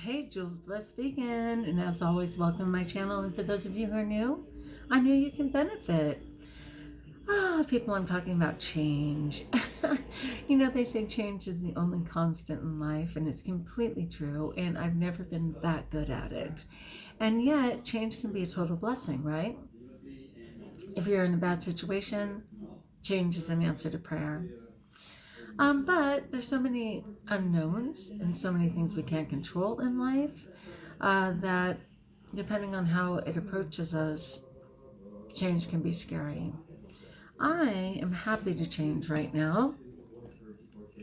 Hey, JulesBlessedVegan, and as always, welcome to my channel. And for those of you who are new, I know you can benefit. People, I'm talking about change. They say change is the only constant in life, and it's completely true. And I've never been that good at it. And yet, change can be a total blessing, right? If you're in a bad situation, change is an answer to prayer. But there's so many unknowns and so many things we can't control in life that depending on how it approaches us, change can be scary. I am happy to change right now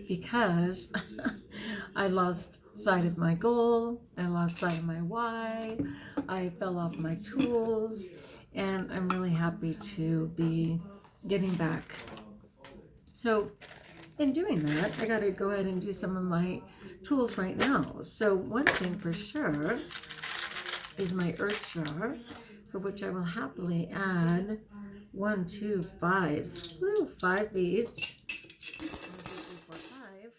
because I lost sight of my goal, I lost sight of my why, I fell off my tools, and I'm really happy to be getting back. So in doing that, I got to go ahead and do some of my tools right now. So one thing for sure is my earth jar, for which I will happily add 1, 2, 5, 5 beads. 1, 2, 3, 4, 5,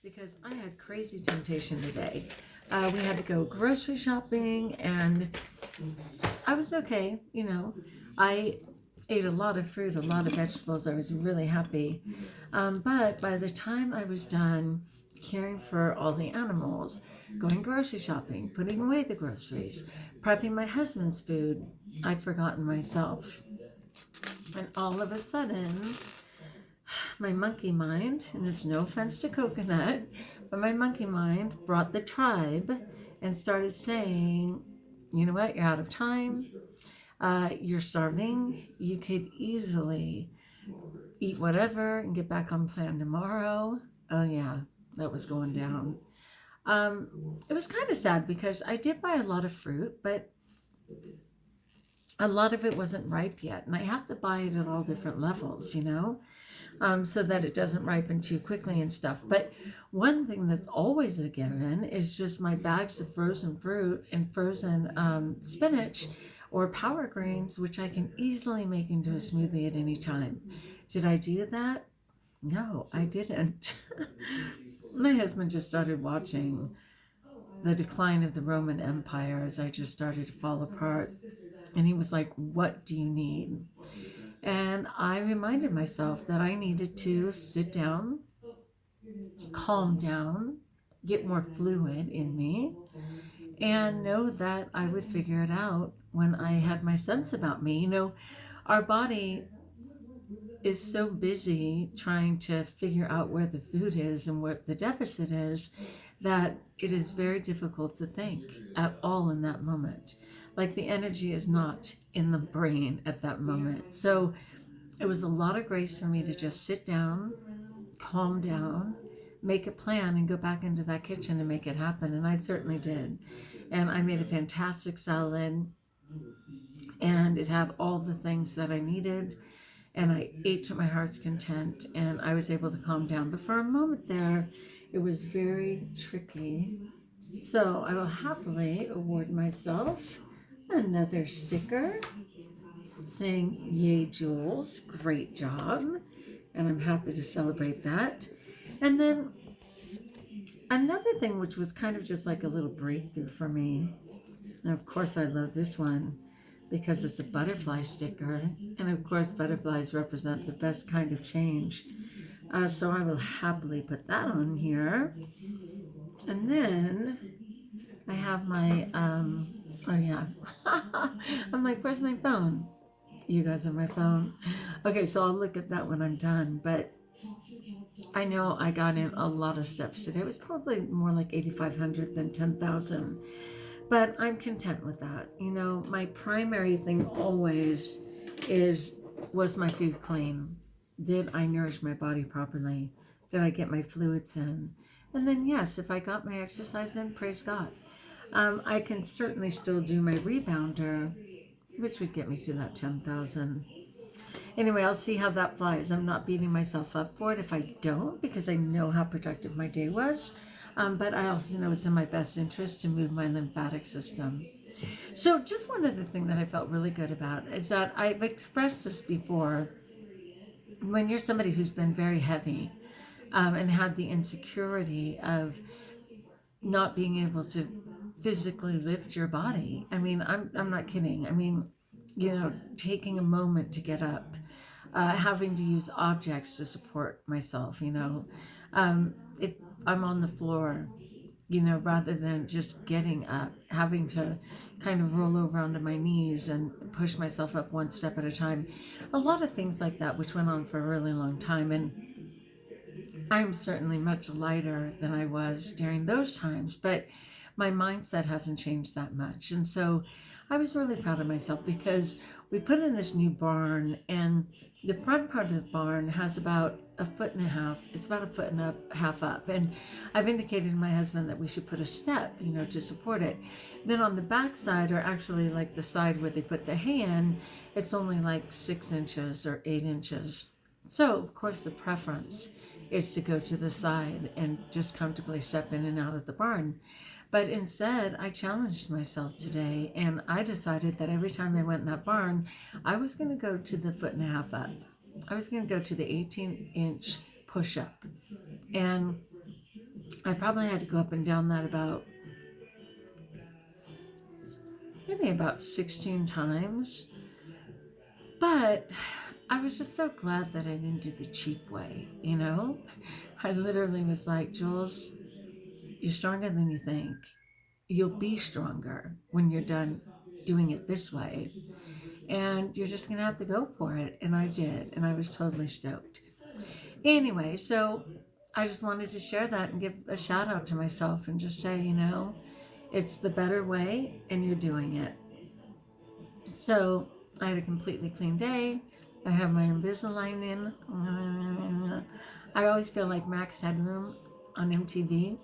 because I had crazy temptation today. We had to go grocery shopping, and I was okay. I ate a lot of fruit, a lot of vegetables. I was really happy. But by the time I was done caring for all the animals, going grocery shopping, putting away the groceries, prepping my husband's food, I'd forgotten myself. And all of a sudden, my monkey mind, and it's no offense to coconut, but my monkey mind brought the tribe and started saying, you know what, you're out of time. You're starving. You could easily eat whatever and get back on plan tomorrow. Oh yeah, that was going down. It was kind of sad because I did buy a lot of fruit, but a lot of it wasn't ripe yet. And I have to buy it at all different levels, so that it doesn't ripen too quickly and stuff. But one thing that's always a given is just my bags of frozen fruit and frozen spinach or power greens, which I can easily make into a smoothie at any time. Did I do that? No, I didn't. My husband just started watching the decline of the Roman Empire as I just started to fall apart. And he was like, what do you need? And I reminded myself that I needed to sit down, calm down, get more fluid in me, and know that I would figure it out when I had my sense about me. Our body is so busy trying to figure out where the food is and what the deficit is that it is very difficult to think at all in that moment. Like the energy is not in the brain at that moment. So it was a lot of grace for me to just sit down, calm down, make a plan, and go back into that kitchen and make it happen. And I certainly did. And I made a fantastic salad, and it had all the things that I needed. And I ate to my heart's content, and I was able to calm down. But for a moment there, it was very tricky. So I will happily award myself another sticker saying, yay, Jules, great job. And I'm happy to celebrate that. And then another thing, which was kind of just like a little breakthrough for me, and of course I love this one because it's a butterfly sticker, and of course butterflies represent the best kind of change. So I will happily put that on here. And then I have my, oh yeah, I'm like, where's my phone? You guys are my phone. Okay, so I'll look at that when I'm done, but I know I got in a lot of steps today. It was probably more like 8,500 than 10,000. But I'm content with that. My primary thing always was my food clean? Did I nourish my body properly? Did I get my fluids in? And then yes, if I got my exercise in, praise God. I can certainly still do my rebounder, which would get me to that 10,000. Anyway, I'll see how that flies. I'm not beating myself up for it if I don't, because I know how productive my day was. But I also know it's in my best interest to move my lymphatic system. So just one other thing that I felt really good about is that I've expressed this before. When you're somebody who's been very heavy and had the insecurity of not being able to physically lift your body. I mean, I'm not kidding. I mean, taking a moment to get up, having to use objects to support myself, if I'm on the floor, rather than just getting up, having to kind of roll over onto my knees and push myself up one step at a time. A lot of things like that, which went on for a really long time. And I'm certainly much lighter than I was during those times, but my mindset hasn't changed that much. And so I was really proud of myself because we put in this new barn, and the front part of the barn has about 1.5 feet. It's about 1.5 feet up. And I've indicated to my husband that we should put a step, to support it. Then on the back side, or actually like the side where they put the hay in, it's only like 6 inches or 8 inches. So of course the preference is to go to the side and just comfortably step in and out of the barn. But instead, I challenged myself today, and I decided that every time I went in that barn, I was going to go to the 1.5 feet up. I was going to go to the 18-inch push-up. And I probably had to go up and down that maybe about 16 times. But I was just so glad that I didn't do the cheap way, I literally was like, Jules, you're stronger than you think. You'll be stronger when you're done doing it this way. And you're just going to have to go for it. And I did. And I was totally stoked. Anyway, so I just wanted to share that and give a shout out to myself and just say, it's the better way and you're doing it. So I had a completely clean day. I have my Invisalign in. I always feel like Max Headroom on MTV.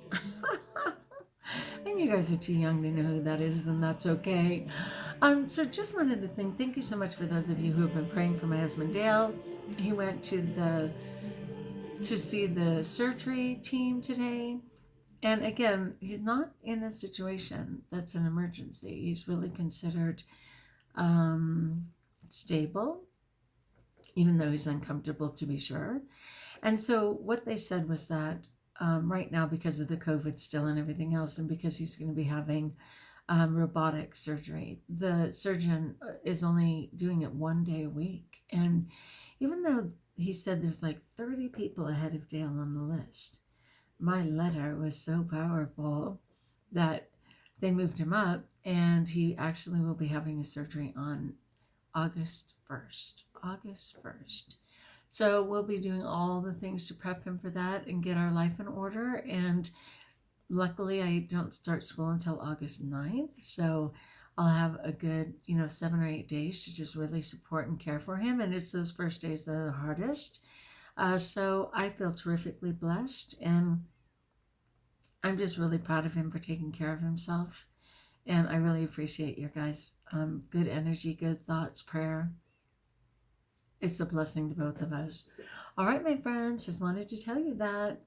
And you guys are too young to know who that is, then that's okay. So just wanted to thank you so much for those of you who have been praying for my husband Dale. He went to see the surgery team today. And again, he's not in a situation that's an emergency. He's really considered stable, even though he's uncomfortable, to be sure. And so what they said was that right now, because of the COVID still and everything else, and because he's going to be having robotic surgery, the surgeon is only doing it 1 day a week. And even though he said there's like 30 people ahead of Dale on the list, my letter was so powerful that they moved him up, and he actually will be having a surgery on August 1st. August 1st. So we'll be doing all the things to prep him for that and get our life in order. And luckily, I don't start school until August 9th. So I'll have a good, 7 or 8 days to just really support and care for him. And it's those first days that are the hardest. So I feel terrifically blessed. And I'm just really proud of him for taking care of himself. And I really appreciate your guys' good energy, good thoughts, prayer. It's a blessing to both of us. All right, my friends, just wanted to tell you that.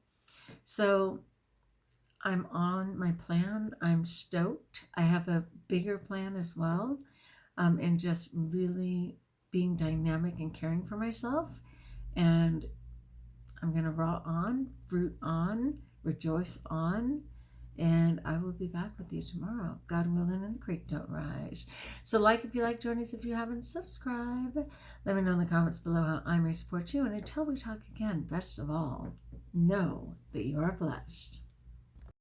So I'm on my plan. I'm stoked. I have a bigger plan as well, and just really being dynamic and caring for myself. And I'm going to raw on, fruit on, rejoice on. And I will be back with you tomorrow, God willing, and the creek don't rise. So if you like, join us if you haven't, subscribe. Let me know in the comments below how I may support you. And until we talk again, best of all, know that you are blessed.